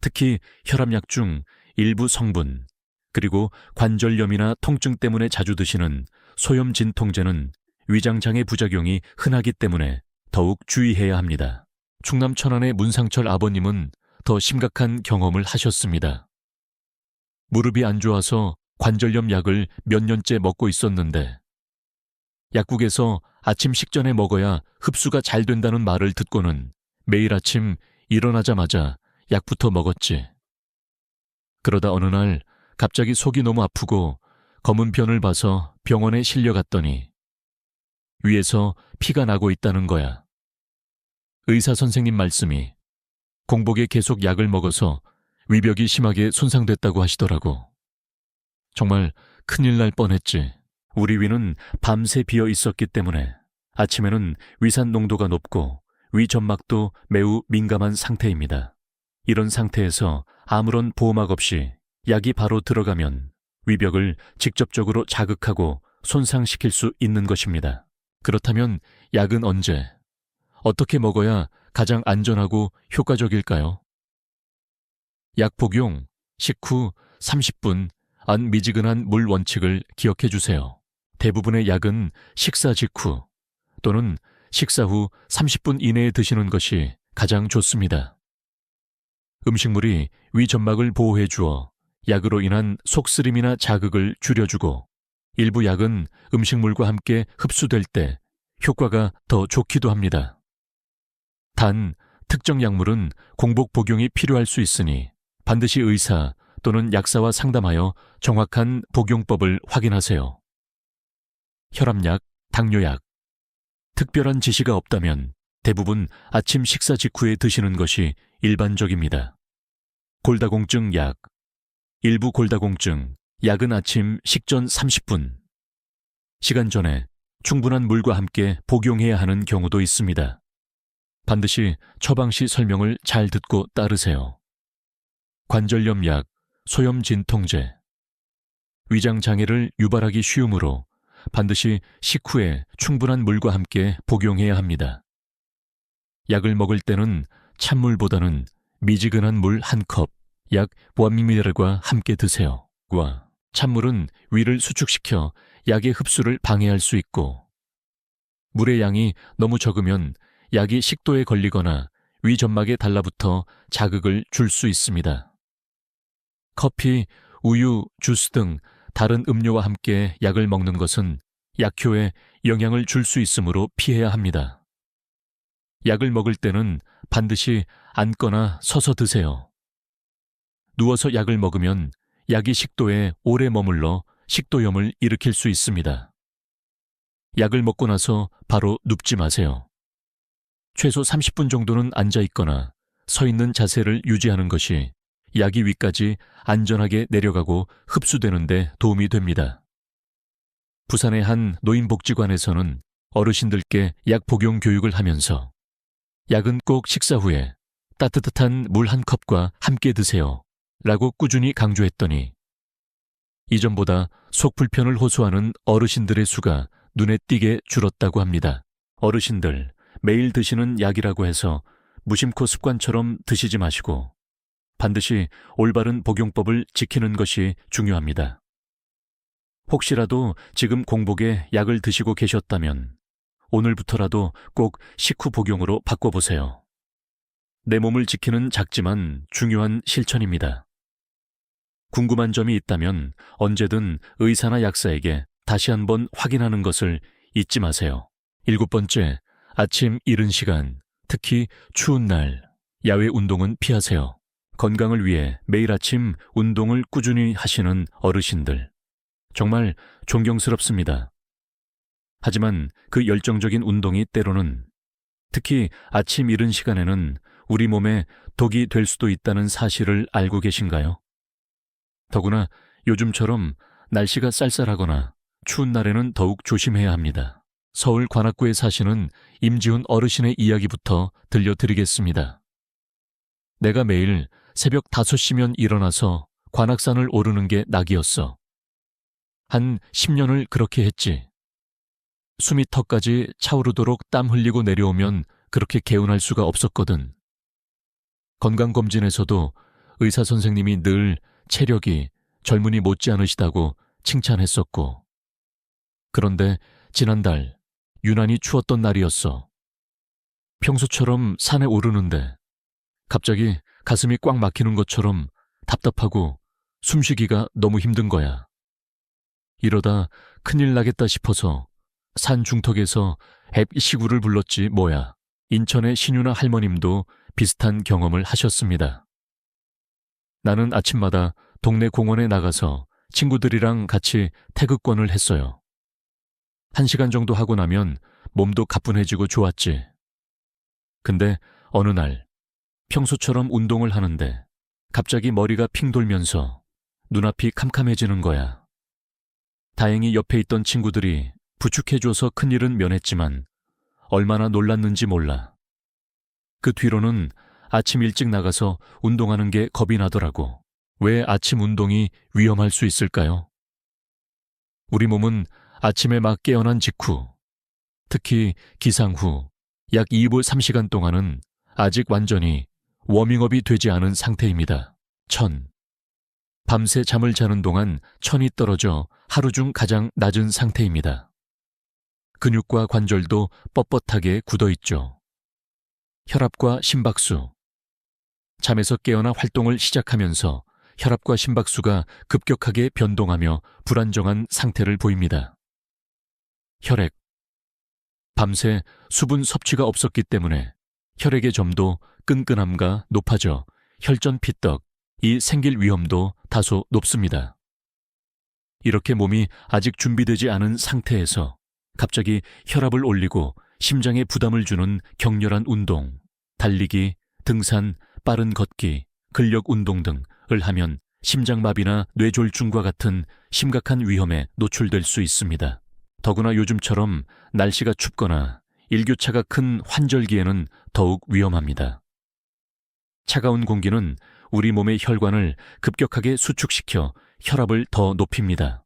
특히 혈압약 중 일부 성분, 그리고 관절염이나 통증 때문에 자주 드시는 소염 진통제는 위장장애 부작용이 흔하기 때문에 더욱 주의해야 합니다. 충남 천안의 문상철 아버님은 더 심각한 경험을 하셨습니다. 무릎이 안 좋아서 관절염 약을 몇 년째 먹고 있었는데 약국에서 아침 식전에 먹어야 흡수가 잘 된다는 말을 듣고는 매일 아침 일어나자마자 약부터 먹었지. 그러다 어느 날 갑자기 속이 너무 아프고 검은 편을 봐서 병원에 실려갔더니 위에서 피가 나고 있다는 거야. 의사 선생님 말씀이 공복에 계속 약을 먹어서 위벽이 심하게 손상됐다고 하시더라고. 정말 큰일 날 뻔했지. 우리 위는 밤새 비어 있었기 때문에 아침에는 위산 농도가 높고 위 점막도 매우 민감한 상태입니다. 이런 상태에서 아무런 보호막 없이 약이 바로 들어가면 위벽을 직접적으로 자극하고 손상시킬 수 있는 것입니다. 그렇다면 약은 언제, 어떻게 먹어야 가장 안전하고 효과적일까요? 약 복용, 식후 30분 안 미지근한 물 원칙을 기억해 주세요. 대부분의 약은 식사 직후 또는 식사 후 30분 이내에 드시는 것이 가장 좋습니다. 음식물이 위 점막을 보호해 주어 약으로 인한 속쓰림이나 자극을 줄여주고 일부 약은 음식물과 함께 흡수될 때 효과가 더 좋기도 합니다. 단, 특정 약물은 공복 복용이 필요할 수 있으니 반드시 의사 또는 약사와 상담하여 정확한 복용법을 확인하세요. 혈압약, 당뇨약. 특별한 지시가 없다면 대부분 아침 식사 직후에 드시는 것이 일반적입니다. 골다공증 약. 일부 골다공증, 약은 아침 식전 30분. 시간 전에 충분한 물과 함께 복용해야 하는 경우도 있습니다. 반드시 처방 시 설명을 잘 듣고 따르세요. 관절염 약, 소염 진통제. 위장 장애를 유발하기 쉬우므로 반드시 식후에 충분한 물과 함께 복용해야 합니다. 약을 먹을 때는 찬물보다는 미지근한 물 1컵, 약 1ml과 함께 드세요. 찬물은 위를 수축시켜 약의 흡수를 방해할 수 있고 물의 양이 너무 적으면 약이 식도에 걸리거나 위 점막에 달라붙어 자극을 줄 수 있습니다. 커피, 우유, 주스 등 다른 음료와 함께 약을 먹는 것은 약효에 영향을 줄 수 있으므로 피해야 합니다. 약을 먹을 때는 반드시 앉거나 서서 드세요. 누워서 약을 먹으면 약이 식도에 오래 머물러 식도염을 일으킬 수 있습니다. 약을 먹고 나서 바로 눕지 마세요. 최소 30분 정도는 앉아 있거나 서 있는 자세를 유지하는 것이 약이 위까지 안전하게 내려가고 흡수되는 데 도움이 됩니다. 부산의 한 노인복지관에서는 어르신들께 약 복용 교육을 하면서 약은 꼭 식사 후에 따뜻한 물 1컵과 함께 드세요 라고 꾸준히 강조했더니 이전보다 속 불편을 호소하는 어르신들의 수가 눈에 띄게 줄었다고 합니다. 어르신들, 매일 드시는 약이라고 해서 무심코 습관처럼 드시지 마시고 반드시 올바른 복용법을 지키는 것이 중요합니다. 혹시라도 지금 공복에 약을 드시고 계셨다면 오늘부터라도 꼭 식후 복용으로 바꿔보세요. 내 몸을 지키는 작지만 중요한 실천입니다. 궁금한 점이 있다면 언제든 의사나 약사에게 다시 한번 확인하는 것을 잊지 마세요. 7번째, 아침 이른 시간, 특히 추운 날, 야외 운동은 피하세요. 건강을 위해 매일 아침 운동을 꾸준히 하시는 어르신들, 정말 존경스럽습니다. 하지만 그 열정적인 운동이 때로는, 특히 아침 이른 시간에는 우리 몸에 독이 될 수도 있다는 사실을 알고 계신가요? 더구나 요즘처럼 날씨가 쌀쌀하거나 추운 날에는 더욱 조심해야 합니다. 서울 관악구에 사시는 임지훈 어르신의 이야기부터 들려드리겠습니다. 내가 매일 새벽 5시면 일어나서 관악산을 오르는 게 낙이었어. 한 10년을 그렇게 했지. 숨이 턱까지 차오르도록 땀 흘리고 내려오면 그렇게 개운할 수가 없었거든. 건강검진에서도 의사 선생님이 늘 체력이 젊은이 못지않으시다고 칭찬했었고. 그런데 지난달 유난히 추웠던 날이었어. 평소처럼 산에 오르는데 갑자기 가슴이 꽉 막히는 것처럼 답답하고 숨쉬기가 너무 힘든 거야. 이러다 큰일 나겠다 싶어서 산 중턱에서 앱시구를 불렀지 뭐야. 인천의 신유나 할머님도 비슷한 경험을 하셨습니다. 나는 아침마다 동네 공원에 나가서 친구들이랑 같이 태극권을 했어요. 1시간 정도 하고 나면 몸도 가뿐해지고 좋았지. 근데 어느 날 평소처럼 운동을 하는데 갑자기 머리가 핑 돌면서 눈앞이 캄캄해지는 거야. 다행히 옆에 있던 친구들이 부축해줘서 큰일은 면했지만 얼마나 놀랐는지 몰라. 그 뒤로는 아침 일찍 나가서 운동하는 게 겁이 나더라고. 왜 아침 운동이 위험할 수 있을까요? 우리 몸은 아침에 막 깨어난 직후, 특히 기상 후 약 23시간 동안은 아직 완전히 워밍업이 되지 않은 상태입니다. 밤새 잠을 자는 동안 천이 떨어져 하루 중 가장 낮은 상태입니다. 근육과 관절도 뻣뻣하게 굳어있죠. 혈압과 심박수. 잠에서 깨어나 활동을 시작하면서 혈압과 심박수가 급격하게 변동하며 불안정한 상태를 보입니다. 혈액. 밤새 수분 섭취가 없었기 때문에 혈액의 점도 끈끈함과 높아져 혈전 피떡이 생길 위험도 다소 높습니다. 이렇게 몸이 아직 준비되지 않은 상태에서 갑자기 혈압을 올리고 심장에 부담을 주는 격렬한 운동, 달리기, 등산, 빠른 걷기, 근력 운동 등을 하면 심장마비나 뇌졸중과 같은 심각한 위험에 노출될 수 있습니다. 더구나 요즘처럼 날씨가 춥거나 일교차가 큰 환절기에는 더욱 위험합니다. 차가운 공기는 우리 몸의 혈관을 급격하게 수축시켜 혈압을 더 높입니다.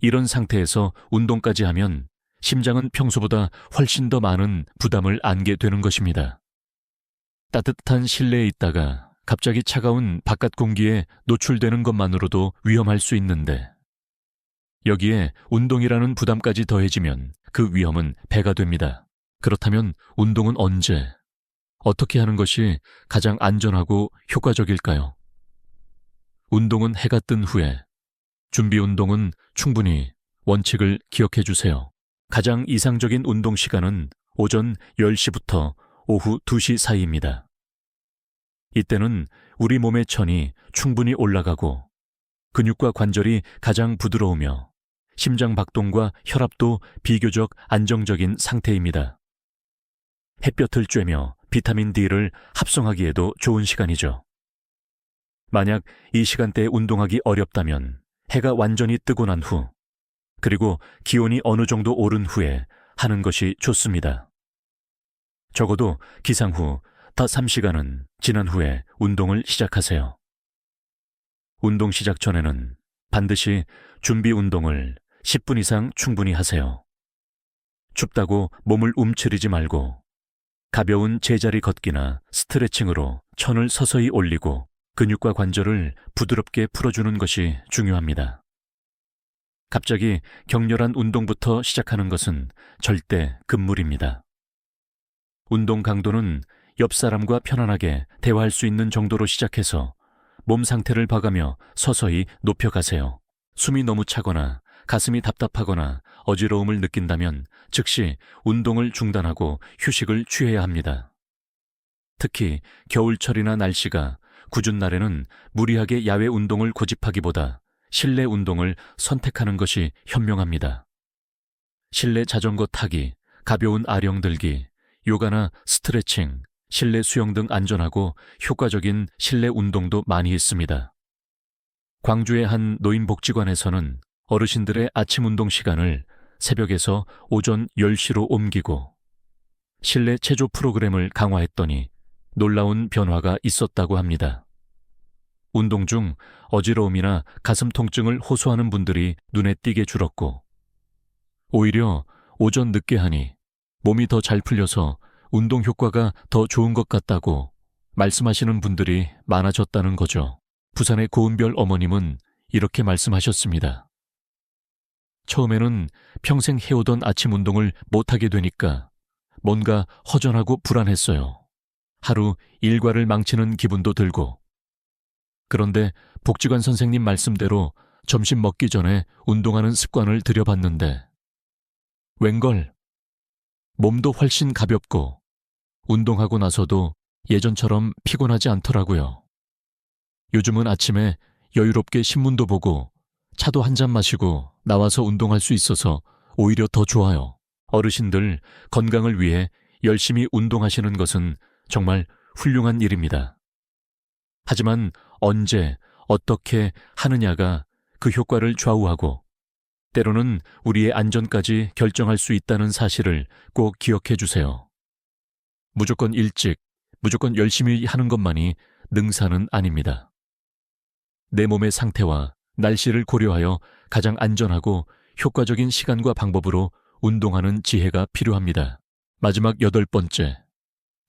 이런 상태에서 운동까지 하면 심장은 평소보다 훨씬 더 많은 부담을 안게 되는 것입니다. 따뜻한 실내에 있다가 갑자기 차가운 바깥 공기에 노출되는 것만으로도 위험할 수 있는데 여기에 운동이라는 부담까지 더해지면 그 위험은 배가 됩니다. 그렇다면 운동은 언제, 어떻게 하는 것이 가장 안전하고 효과적일까요? 운동은 해가 뜬 후에, 준비 운동은 충분히 원칙을 기억해 주세요. 가장 이상적인 운동 시간은 오전 10시부터 오후 2시 사이입니다. 이때는 우리 몸의 천이 충분히 올라가고 근육과 관절이 가장 부드러우며 심장 박동과 혈압도 비교적 안정적인 상태입니다. 햇볕을 쬐며 비타민 D를 합성하기에도 좋은 시간이죠. 만약 이 시간대에 운동하기 어렵다면 해가 완전히 뜨고 난 후, 그리고 기온이 어느 정도 오른 후에 하는 것이 좋습니다. 적어도 기상 후 3시간은 지난 후에 운동을 시작하세요. 운동 시작 전에는 반드시 준비 운동을 10분 이상 충분히 하세요. 춥다고 몸을 움츠리지 말고 가벼운 제자리 걷기나 스트레칭으로 천을 서서히 올리고 근육과 관절을 부드럽게 풀어주는 것이 중요합니다. 갑자기 격렬한 운동부터 시작하는 것은 절대 금물입니다. 운동 강도는 옆 사람과 편안하게 대화할 수 있는 정도로 시작해서 몸 상태를 봐가며 서서히 높여가세요. 숨이 너무 차거나 가슴이 답답하거나 어지러움을 느낀다면 즉시 운동을 중단하고 휴식을 취해야 합니다. 특히 겨울철이나 날씨가 궂은 날에는 무리하게 야외 운동을 고집하기보다 실내 운동을 선택하는 것이 현명합니다. 실내 자전거 타기, 가벼운 아령 들기, 요가나 스트레칭, 실내 수영 등 안전하고 효과적인 실내 운동도 많이 있습니다. 광주의 한 노인복지관에서는 어르신들의 아침 운동 시간을 새벽에서 오전 10시로 옮기고 실내 체조 프로그램을 강화했더니 놀라운 변화가 있었다고 합니다. 운동 중 어지러움이나 가슴 통증을 호소하는 분들이 눈에 띄게 줄었고, 오히려 오전 늦게 하니 몸이 더 잘 풀려서 운동 효과가 더 좋은 것 같다고 말씀하시는 분들이 많아졌다는 거죠. 부산의 고은별 어머님은 이렇게 말씀하셨습니다. 처음에는 평생 해오던 아침 운동을 못하게 되니까 뭔가 허전하고 불안했어요. 하루 일과를 망치는 기분도 들고. 그런데 복지관 선생님 말씀대로 점심 먹기 전에 운동하는 습관을 들여봤는데 웬걸 몸도 훨씬 가볍고 운동하고 나서도 예전처럼 피곤하지 않더라고요. 요즘은 아침에 여유롭게 신문도 보고 차도 한 잔 마시고 나와서 운동할 수 있어서 오히려 더 좋아요. 어르신들 건강을 위해 열심히 운동하시는 것은 정말 훌륭한 일입니다. 하지만 언제, 어떻게 하느냐가 그 효과를 좌우하고 때로는 우리의 안전까지 결정할 수 있다는 사실을 꼭 기억해 주세요. 무조건 일찍, 무조건 열심히 하는 것만이 능사는 아닙니다. 내 몸의 상태와 날씨를 고려하여 가장 안전하고 효과적인 시간과 방법으로 운동하는 지혜가 필요합니다. 마지막 8번째,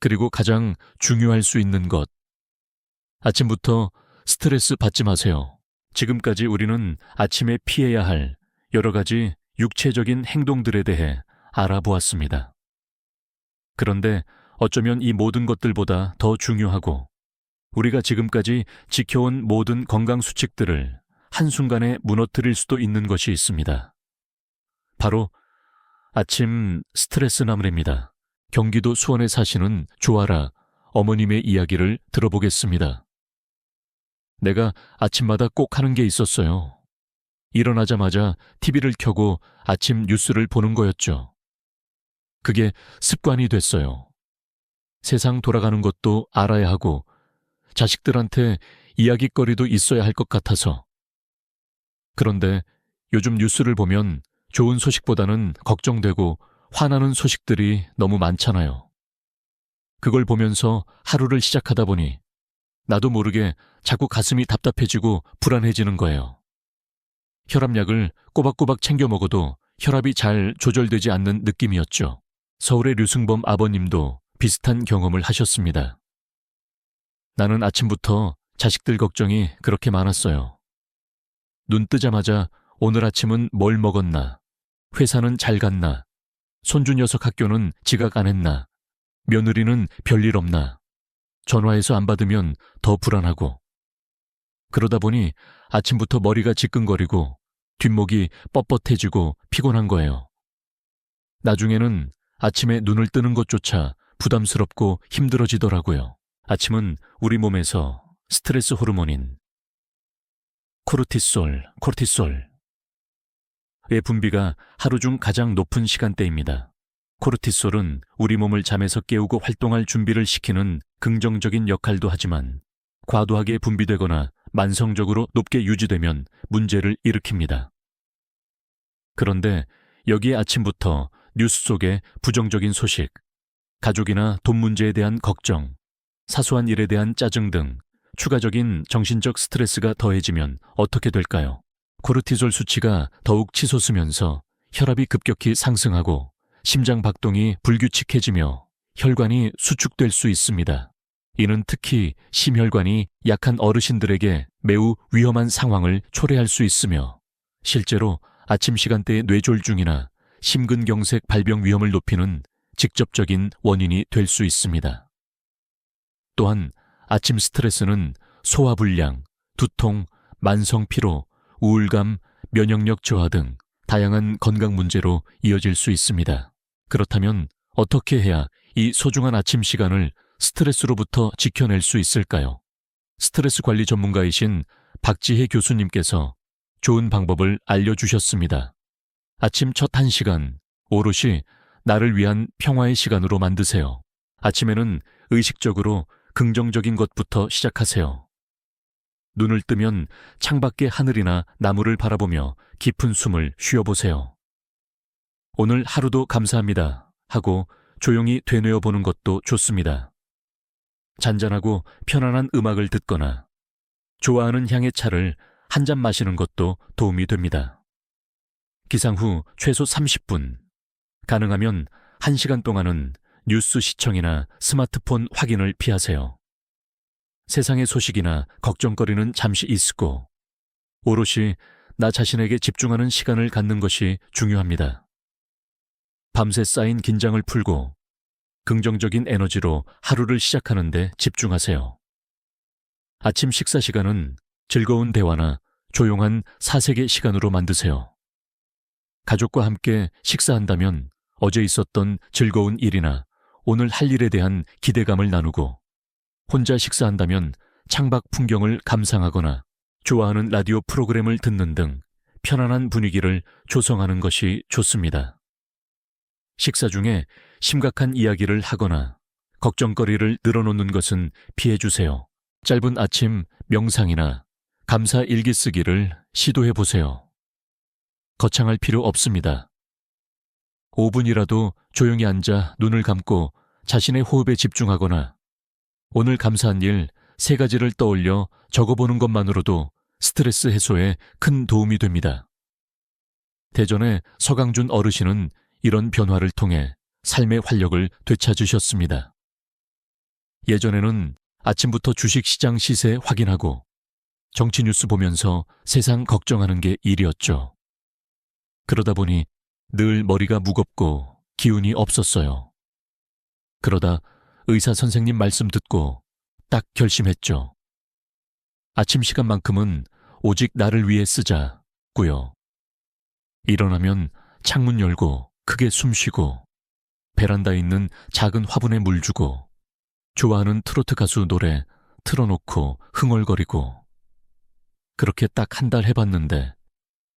그리고 가장 중요할 수 있는 것. 아침부터 스트레스 받지 마세요. 지금까지 우리는 아침에 피해야 할 여러 가지 육체적인 행동들에 대해 알아보았습니다. 그런데 어쩌면 이 모든 것들보다 더 중요하고 우리가 지금까지 지켜온 모든 건강 수칙들을 한순간에 무너뜨릴 수도 있는 것이 있습니다. 바로 아침 스트레스 나물입니다. 경기도 수원에 사시는 조아라 어머님의 이야기를 들어보겠습니다. 내가 아침마다 꼭 하는 게 있었어요. 일어나자마자 TV를 켜고 아침 뉴스를 보는 거였죠. 그게 습관이 됐어요. 세상 돌아가는 것도 알아야 하고 자식들한테 이야깃거리도 있어야 할 것 같아서. 그런데 요즘 뉴스를 보면 좋은 소식보다는 걱정되고 화나는 소식들이 너무 많잖아요. 그걸 보면서 하루를 시작하다 보니 나도 모르게 자꾸 가슴이 답답해지고 불안해지는 거예요. 혈압약을 꼬박꼬박 챙겨 먹어도 혈압이 잘 조절되지 않는 느낌이었죠. 서울의 류승범 아버님도 비슷한 경험을 하셨습니다. 나는 아침부터 자식들 걱정이 그렇게 많았어요. 눈 뜨자마자 오늘 아침은 뭘 먹었나, 회사는 잘 갔나, 손주 녀석 학교는 지각 안 했나, 며느리는 별일 없나, 전화해서 안 받으면 더 불안하고. 그러다 보니 아침부터 머리가 지끈거리고 뒷목이 뻣뻣해지고 피곤한 거예요. 나중에는 아침에 눈을 뜨는 것조차 부담스럽고 힘들어지더라고요. 아침은 우리 몸에서 스트레스 호르몬인 코르티솔의 분비가 하루 중 가장 높은 시간대입니다. 코르티솔은 우리 몸을 잠에서 깨우고 활동할 준비를 시키는 긍정적인 역할도 하지만 과도하게 분비되거나 만성적으로 높게 유지되면 문제를 일으킵니다. 그런데 여기에 아침부터 뉴스 속의 부정적인 소식, 가족이나 돈 문제에 대한 걱정, 사소한 일에 대한 짜증 등 추가적인 정신적 스트레스가 더해지면 어떻게 될까요? 코르티솔 수치가 더욱 치솟으면서 혈압이 급격히 상승하고 심장 박동이 불규칙해지며 혈관이 수축될 수 있습니다. 이는 특히 심혈관이 약한 어르신들에게 매우 위험한 상황을 초래할 수 있으며 실제로 아침 시간대의 뇌졸중이나 심근경색 발병 위험을 높이는 직접적인 원인이 될 수 있습니다. 또한 아침 스트레스는 소화불량, 두통, 만성피로, 우울감, 면역력 저하 등 다양한 건강 문제로 이어질 수 있습니다. 그렇다면 어떻게 해야 이 소중한 아침 시간을 스트레스로부터 지켜낼 수 있을까요? 스트레스 관리 전문가이신 박지혜 교수님께서 좋은 방법을 알려주셨습니다. 아침 첫 1시간, 오롯이 나를 위한 평화의 시간으로 만드세요. 아침에는 의식적으로 긍정적인 것부터 시작하세요. 눈을 뜨면 창밖의 하늘이나 나무를 바라보며 깊은 숨을 쉬어보세요. 오늘 하루도 감사합니다 하고 조용히 되뇌어 보는 것도 좋습니다. 잔잔하고 편안한 음악을 듣거나 좋아하는 향의 차를 한 잔 마시는 것도 도움이 됩니다. 기상 후 최소 30분, 가능하면 1시간 동안은 뉴스 시청이나 스마트폰 확인을 피하세요. 세상의 소식이나 걱정거리는 잠시 잊고 오롯이 나 자신에게 집중하는 시간을 갖는 것이 중요합니다. 밤새 쌓인 긴장을 풀고 긍정적인 에너지로 하루를 시작하는 데 집중하세요. 아침 식사 시간은 즐거운 대화나 조용한 사색의 시간으로 만드세요. 가족과 함께 식사한다면 어제 있었던 즐거운 일이나 오늘 할 일에 대한 기대감을 나누고, 혼자 식사한다면 창밖 풍경을 감상하거나 좋아하는 라디오 프로그램을 듣는 등 편안한 분위기를 조성하는 것이 좋습니다. 식사 중에 심각한 이야기를 하거나 걱정거리를 늘어놓는 것은 피해주세요. 짧은 아침 명상이나 감사 일기 쓰기를 시도해보세요. 거창할 필요 없습니다. 5분이라도 조용히 앉아 눈을 감고 자신의 호흡에 집중하거나 오늘 감사한 일 3가지를 떠올려 적어보는 것만으로도 스트레스 해소에 큰 도움이 됩니다. 대전의 서강준 어르신은 이런 변화를 통해 삶의 활력을 되찾으셨습니다. 예전에는 아침부터 주식시장 시세 확인하고 정치 뉴스 보면서 세상 걱정하는 게 일이었죠. 그러다 보니 늘 머리가 무겁고 기운이 없었어요. 그러다 의사 선생님 말씀 듣고 딱 결심했죠. 아침 시간만큼은 오직 나를 위해 쓰자고요. 일어나면 창문 열고 크게 숨 쉬고 베란다에 있는 작은 화분에 물 주고 좋아하는 트로트 가수 노래 틀어놓고 흥얼거리고, 그렇게 딱 1달 해봤는데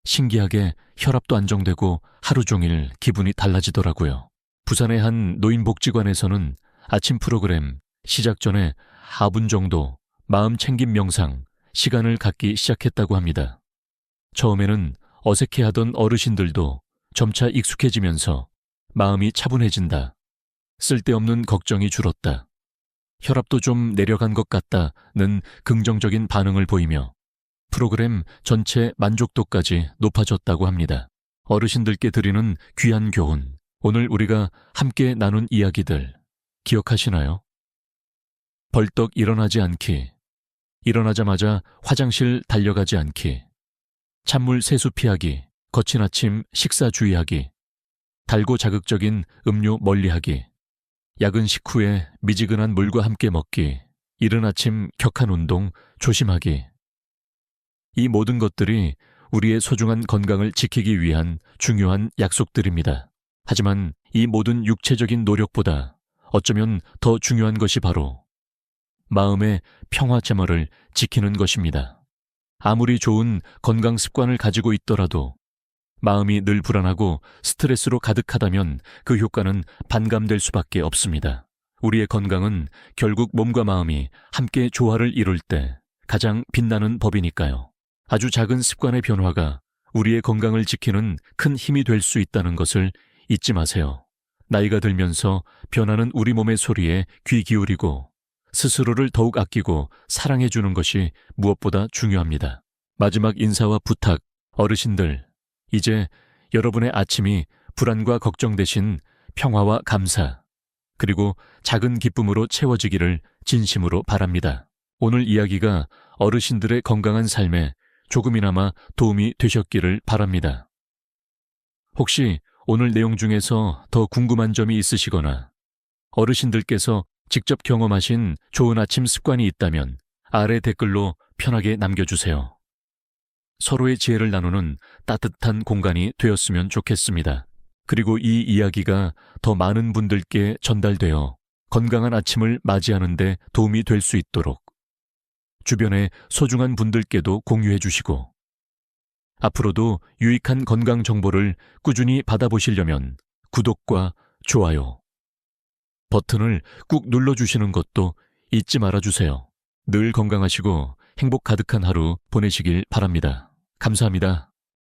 신기하게 혈압도 안정되고 하루 종일 기분이 달라지더라고요. 부산의 한 노인복지관에서는 아침 프로그램 시작 전에 4분 정도 마음 챙김 명상 시간을 갖기 시작했다고 합니다. 처음에는 어색해하던 어르신들도 점차 익숙해지면서 마음이 차분해진다, 쓸데없는 걱정이 줄었다, 혈압도 좀 내려간 것 같다는 긍정적인 반응을 보이며 프로그램 전체 만족도까지 높아졌다고 합니다. 어르신들께 드리는 귀한 교훈, 오늘 우리가 함께 나눈 이야기들 기억하시나요? 벌떡 일어나지 않기, 일어나자마자 화장실 달려가지 않기, 찬물 세수 피하기, 거친 아침 식사 주의하기, 달고 자극적인 음료 멀리하기, 야근 식후에 미지근한 물과 함께 먹기, 이른 아침 격한 운동 조심하기. 이 모든 것들이 우리의 소중한 건강을 지키기 위한 중요한 약속들입니다. 하지만 이 모든 육체적인 노력보다 어쩌면 더 중요한 것이 바로 마음의 평화 제머를 지키는 것입니다. 아무리 좋은 건강 습관을 가지고 있더라도 마음이 늘 불안하고 스트레스로 가득하다면 그 효과는 반감될 수밖에 없습니다. 우리의 건강은 결국 몸과 마음이 함께 조화를 이룰 때 가장 빛나는 법이니까요. 아주 작은 습관의 변화가 우리의 건강을 지키는 큰 힘이 될 수 있다는 것을 잊지 마세요. 나이가 들면서 변하는 우리 몸의 소리에 귀 기울이고 스스로를 더욱 아끼고 사랑해주는 것이 무엇보다 중요합니다. 마지막 인사와 부탁, 어르신들, 이제 여러분의 아침이 불안과 걱정 대신 평화와 감사, 그리고 작은 기쁨으로 채워지기를 진심으로 바랍니다. 오늘 이야기가 어르신들의 건강한 삶에 조금이나마 도움이 되셨기를 바랍니다. 혹시 오늘 내용 중에서 더 궁금한 점이 있으시거나 어르신들께서 직접 경험하신 좋은 아침 습관이 있다면 아래 댓글로 편하게 남겨주세요. 서로의 지혜를 나누는 따뜻한 공간이 되었으면 좋겠습니다. 그리고 이 이야기가 더 많은 분들께 전달되어 건강한 아침을 맞이하는 데 도움이 될 수 있도록 주변의 소중한 분들께도 공유해 주시고, 앞으로도 유익한 건강 정보를 꾸준히 받아보시려면 구독과 좋아요 버튼을 꾹 눌러주시는 것도 잊지 말아주세요. 늘 건강하시고 행복 가득한 하루 보내시길 바랍니다. 감사합니다.